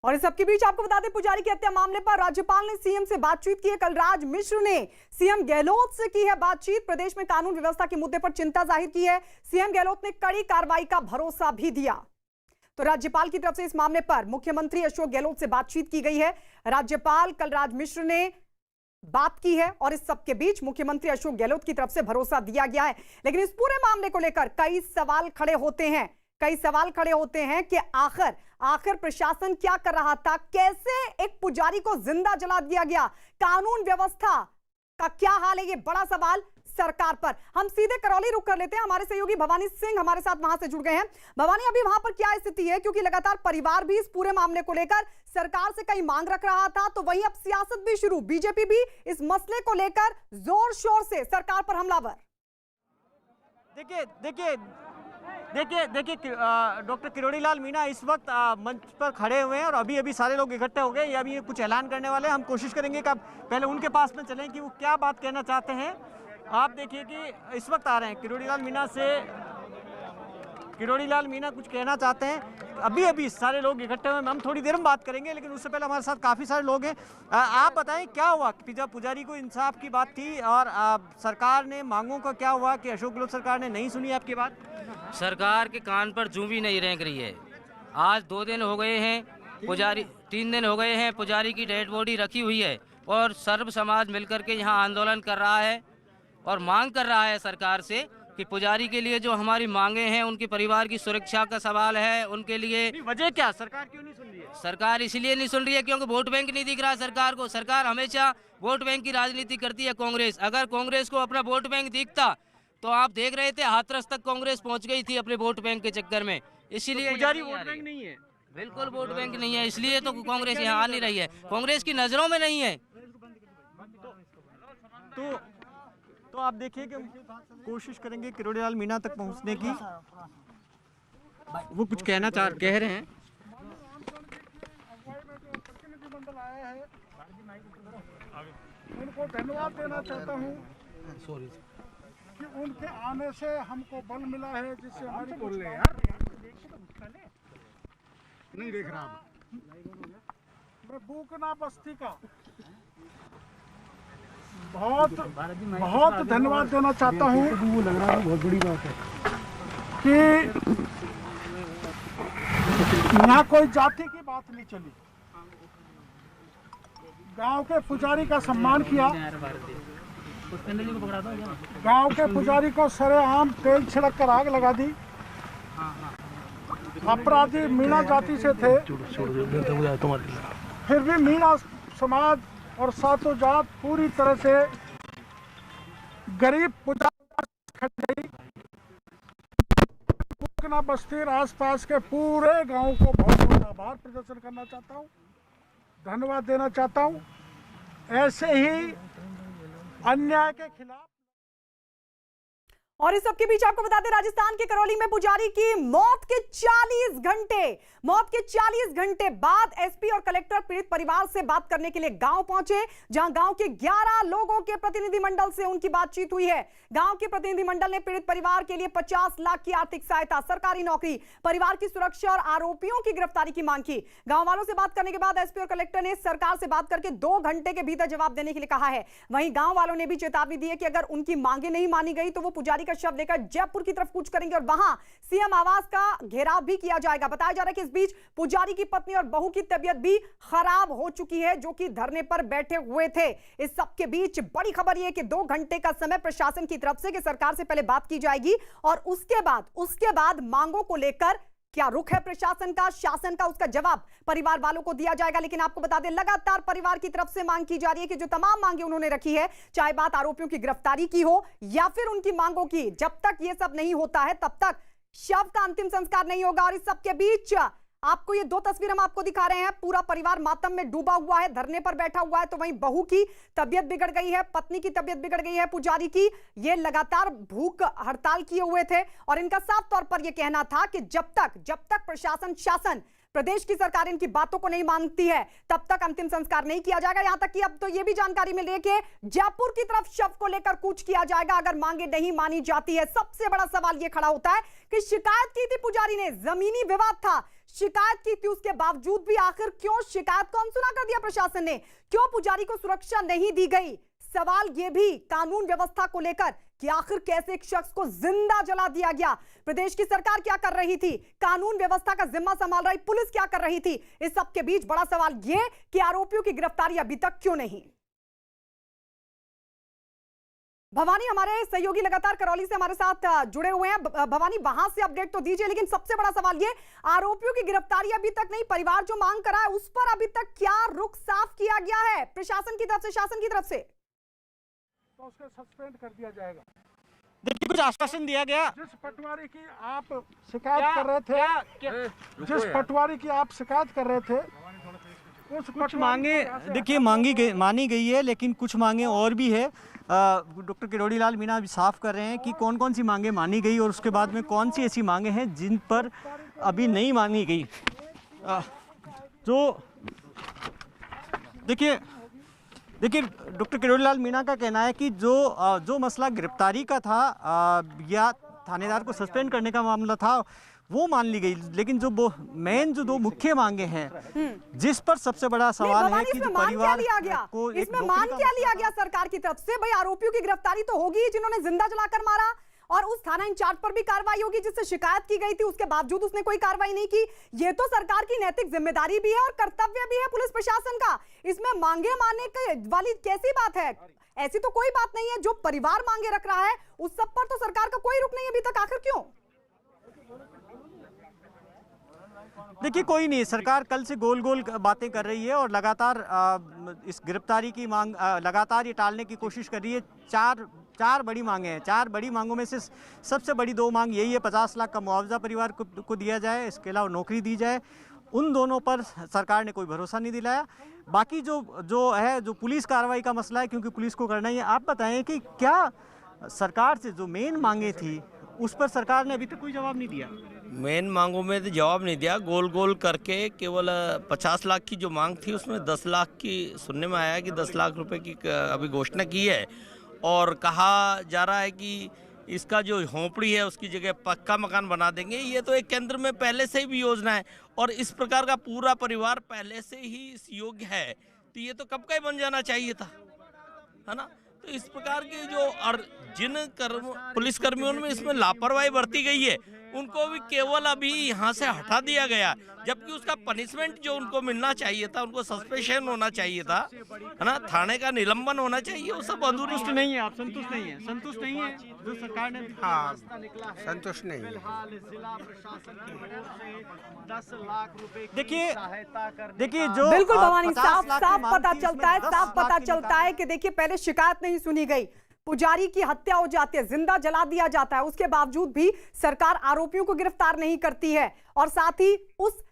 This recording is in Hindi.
और इस सबके बीच आपको बता दें, पुजारी की हत्या मामले पर राज्यपाल ने सीएम से बातचीत की है। कलराज मिश्र ने सीएम गहलोत से की है बातचीत। प्रदेश में कानून व्यवस्था के मुद्दे पर चिंता जाहिर की है। सीएम गहलोत ने कड़ी कार्रवाई का भरोसा भी दिया। तो राज्यपाल की तरफ से इस मामले पर मुख्यमंत्री अशोक गहलोत से बातचीत की गई है। राज्यपाल कलराज मिश्र ने बात की है और इस सबके बीच मुख्यमंत्री अशोक गहलोत की तरफ से भरोसा दिया गया है। लेकिन इस पूरे मामले को लेकर कई सवाल खड़े होते हैं कि आखिर प्रशासन क्या कर रहा था, कैसे एक पुजारी को जिंदा जला दिया गया, कानून व्यवस्था का क्या हाल है, ये बड़ा सवाल सरकार पर। हम सीधे करौली रुक कर लेते हैं। हमारे सहयोगी भवानी सिंह हमारे साथ वहां से जुड़ गए हैं। भवानी, अभी वहां पर क्या स्थिति है, क्योंकि लगातार परिवार भी इस पूरे मामले को लेकर सरकार से कई मांग रख रहा था, तो वहीं अब सियासत भी शुरू, बीजेपी भी इस मसले को लेकर जोर शोर से सरकार पर हमलावर। देखिए डॉक्टर किरोड़ी लाल मीणा इस वक्त मंच पर खड़े हुए हैं और अभी अभी सारे लोग इकट्ठे हो गए। अभी कुछ ऐलान करने वाले हैं। हम कोशिश करेंगे कि पहले उनके पास में चलें कि वो क्या बात कहना चाहते हैं। आप देखिए कि इस वक्त आ रहे हैं किरोड़ी लाल मीणा कुछ कहना चाहते हैं। अभी सारे लोग इकट्ठे हुए हैं। हम थोड़ी देर में बात करेंगे, लेकिन उससे पहले हमारे साथ काफ़ी सारे लोग हैं। आप बताएं क्या हुआ, जब पुजारी को इंसाफ की बात थी और सरकार ने मांगों का क्या हुआ कि अशोक गहलोत सरकार ने नहीं सुनी आपकी बात? सरकार के कान पर जूं भी नहीं रेंग रही है। आज 2 दिन हो गए हैं, पुजारी 3 दिन हो गए हैं, पुजारी की डेड बॉडी रखी हुई है और सर्व समाज मिलकर के यहाँ आंदोलन कर रहा है और मांग कर रहा है सरकार से कि पुजारी के लिए जो हमारी मांगे हैं, उनके परिवार की सुरक्षा का सवाल है, उनके लिए वजह क्या, सरकार क्यों नहीं सुन रही है? सरकार इसलिए नहीं सुन रही है क्योंकि वोट बैंक नहीं दिख रहा है सरकार को। सरकार हमेशा वोट बैंक की राजनीति करती है कांग्रेस। अगर कांग्रेस को अपना वोट बैंक दिखता तो आप देख रहे थे हाथरस तक कांग्रेस पहुंच गई थी अपने वोट बैंक के चक्कर में। इसीलिए पुजारी वोट बैंक नहीं है, बिल्कुल वोट बैंक नहीं है, इसलिए तो कांग्रेस यहाँ आ नहीं रही है, कांग्रेस की नजरों में नहीं है। तो आप देखिए कि कोशिश करेंगे किरोड़ी लाल मीणा तक पहुंचने की। वो कुछ कह रहे हैं। उनको धन्यवाद देना चाहता हूँ कि उनके आने से हमको बल मिला है, जिससे हमारी बोल रहे यार नहीं देख रहा। मैं बूकना बस्ती का बहुत धन्यवाद देना चाहता हूँ। लग रहा है बहुत बड़ी बात है कि यहाँ कोई जाति की बात नहीं चली। गांव के पुजारी का सम्मान किया, गांव के पुजारी को सरेआम तेल छिड़क कर आग लगा दी। अपराधी मीणा जाति से थे, फिर भी मीणा समाज और सातों जात पूरी तरह से गरीब पुजारी खट गई। बस्ती और आसपास के पूरे गांव को बहुत बहुत आभार प्रदर्शन करना चाहता हूं, धन्यवाद देना चाहता हूं। ऐसे ही अन्याय के खिलाफ। और इस सबके बीच आपको बता दें, राजस्थान के करौली में पुजारी की मौत के 40 घंटे बाद एसपी और कलेक्टर पीड़ित परिवार से बात करने के लिए गांव पहुंचे, जहां गांव के 11 लोगों के प्रतिनिधिमंडल से उनकी बातचीत हुई है। गांव के प्रतिनिधिमंडल ने पीड़ित परिवार के लिए 50 लाख की आर्थिक सहायता, सरकारी नौकरी, परिवार की सुरक्षा और आरोपियों की गिरफ्तारी की मांग की। गांव वालों से बात करने के बाद एसपी और कलेक्टर ने सरकार से बात करके 2 घंटे के भीतर जवाब देने के लिए कहा है। वहीं गांव वालों ने भी चेतावनी दी है कि अगर उनकी मांगे नहीं मानी गई तो वो पुजारी का शव लेकर जयपुर की तरफ कूच करेंगे और वहां सीएम आवास का घेराव भी किया जाएगा। बताया जा रहा है कि इस बीच पुजारी की पत्नी और बहू की तबीयत भी खराब हो चुकी है, जो कि धरने पर बैठे हुए थे। इस सब के बीच बड़ी खबर यह कि 2 घंटे का समय प्रशासन की तरफ से कि सरकार से पहले बात की जाएगी और उसके बाद मांगों को लेकर क्या रुख है प्रशासन का, शासन का, उसका जवाब परिवार वालों को दिया जाएगा। लेकिन आपको बता दें, लगातार परिवार की तरफ से मांग की जा रही है कि जो तमाम मांगे उन्होंने रखी है, चाहे बात आरोपियों की गिरफ्तारी की हो या फिर उनकी मांगों की, जब तक ये सब नहीं होता है तब तक शव का अंतिम संस्कार नहीं होगा। और इस सब के बीच आपको ये 2 तस्वीर हम आपको दिखा रहे हैं। पूरा परिवार मातम में डूबा हुआ है, धरने पर बैठा हुआ है। तो वहीं बहू की तबीयत बिगड़ गई है, पत्नी की तबीयत बिगड़ गई है, पुजारी की ये लगातार भूख हड़ताल किए हुए थे और इनका साफ तौर पर यह कहना था कि जब तक प्रशासन, शासन, प्रदेश की सरकार इनकी बातों को नहीं मानती है तब तक अंतिम संस्कार नहीं किया जाएगा। यहां तक कि अब तो यह भी जानकारी मिल रही है कि जयपुर की तरफ शव को लेकर कूच किया जाएगा अगर मांगे नहीं मानी जाती है। सबसे बड़ा सवाल यह खड़ा होता है कि शिकायत की थी पुजारी ने, जमीनी विवाद था, शिकायत की थी, उसके बावजूद भी आखिर क्यों शिकायत को अनसुना कर दिया प्रशासन ने? क्यों पुजारी को सुरक्षा नहीं दी गई? सवाल यह भी कानून व्यवस्था को लेकर कि आखिर कैसे एक शख्स को जिंदा जला दिया गया। प्रदेश की सरकार क्या कर रही थी? कानून व्यवस्था का जिम्मा संभाल रही पुलिस क्या कर रही थी? इस सब के बीच बड़ा सवाल यह कि आरोपियों की गिरफ्तारी अभी तक क्यों नहीं? भवानी, हमारे सहयोगी लगातार करौली से हमारे साथ जुड़े हुए हैं। भवानी, वहां से अपडेट तो दीजिए, लेकिन सबसे बड़ा सवाल ये, आरोपियों की गिरफ्तारी अभी तक नहीं, परिवार जो मांग कर रहा है उस पर अभी तक क्या रुख साफ किया गया है प्रशासन की तरफ से, शासन की तरफ से? तो उसको सस्पेंड कर दिया जाएगा। देखिए, कुछ आश्वासन दिया गया। जिस पटवारी की आप शिकायत कर रहे थे, जिस पटवारी की आप शिकायत कर रहे थे, कुछ मांगे देखिए मानी गई है, लेकिन कुछ मांगे और भी है। डॉक्टर किरोड़ी लाल मीणा अभी साफ कर रहे हैं कि कौन कौन सी मांगे मानी गई और उसके बाद में कौन सी ऐसी मांगे हैं जिन पर अभी नहीं मानी गई। तो देखिए डॉक्टर किरोड़ी लाल मीणा का कहना है कि जो मसला गिरफ्तारी का था या थानेदार को सस्पेंड करने का मामला था वो मान ली गई, लेकिन जो दो मुख्य मांगे हैं जिस पर सबसे बड़ा सवाल है कि जो परिवार को इसमें मान क्या लिया गया सरकार की तरफ से? भाई, आरोपियों की गिरफ्तारी तो होगी जिन्होंने जिंदा जलाकर मारा, और उस थाना इंचार्ज पर भी कार्रवाई होगी जिससे शिकायत की गई थी, उसके बावजूद उसने कोई कार्रवाई नहीं की। ये तो सरकार की नैतिक जिम्मेदारी भी है और कर्तव्य भी है पुलिस प्रशासन का। इसमें मांगे मानने वाली कैसी बात है? ऐसी तो कोई बात नहीं है। जो परिवार मांगे रख रहा है उस सब पर तो सरकार का कोई रुख नहीं अभी तक। आखिर क्यों? देखिए, कोई नहीं, सरकार कल से गोल गोल बातें कर रही है और लगातार इस गिरफ्तारी की मांग लगातार ये टालने की कोशिश कर रही है। चार बड़ी मांगे हैं। 4 बड़ी मांगों में से सबसे बड़ी 2 मांग यही है, 50 लाख का मुआवजा परिवार को दिया जाए, इसके अलावा नौकरी दी जाए। उन दोनों पर सरकार ने कोई भरोसा नहीं दिलाया। बाकी जो पुलिस कार्रवाई का मसला है, क्योंकि पुलिस को करना ही है। आप बताएं कि क्या सरकार से जो मेन मांगे थी उस पर सरकार ने अभी तक कोई जवाब नहीं दिया? मेन मांगों में तो जवाब नहीं दिया, गोल गोल करके केवल 50 लाख की जो मांग थी उसमें 10 लाख की सुनने में आया कि 10 लाख रुपए की अभी घोषणा की है, और कहा जा रहा है कि इसका जो झोंपड़ी है उसकी जगह पक्का मकान बना देंगे। ये तो एक केंद्र में पहले से ही भी योजना है और इस प्रकार का पूरा परिवार पहले से ही इस योग्य है, तो ये तो कब का ही बन जाना चाहिए था, है ना। तो इस प्रकार के जो और जिन पुलिस कर्मियों में इसमें लापरवाही बरती गई है उनको भी केवल अभी यहाँ से हटा दिया गया, जबकि उसका पनिशमेंट जो उनको मिलना चाहिए था, उनको सस्पेंशन होना चाहिए था, है ना, थाने का निलंबन होना चाहिए, वो सब संतुष्ट नहीं है। आप संतुष्ट नहीं है? संतुष्ट नहीं है जो सरकार ने संतुष्ट नहीं है। जिला प्रशासन की ओर से 10 लाख रुपए देखिए जो बिल्कुल भवानी, 50 साफ लाख की साफ मांग पता थी, चलता है, इसमें 10 साफ पता लाख की चलता है कि देखिए पहले शिकायत नहीं सुनी गई, पुजारी की हत्या हो जाती है, जिंदा जला दिया जाता है, उसके बावजूद भी सरकार आरोपियों को गिरफ्तार नहीं करती है और साथ ही उस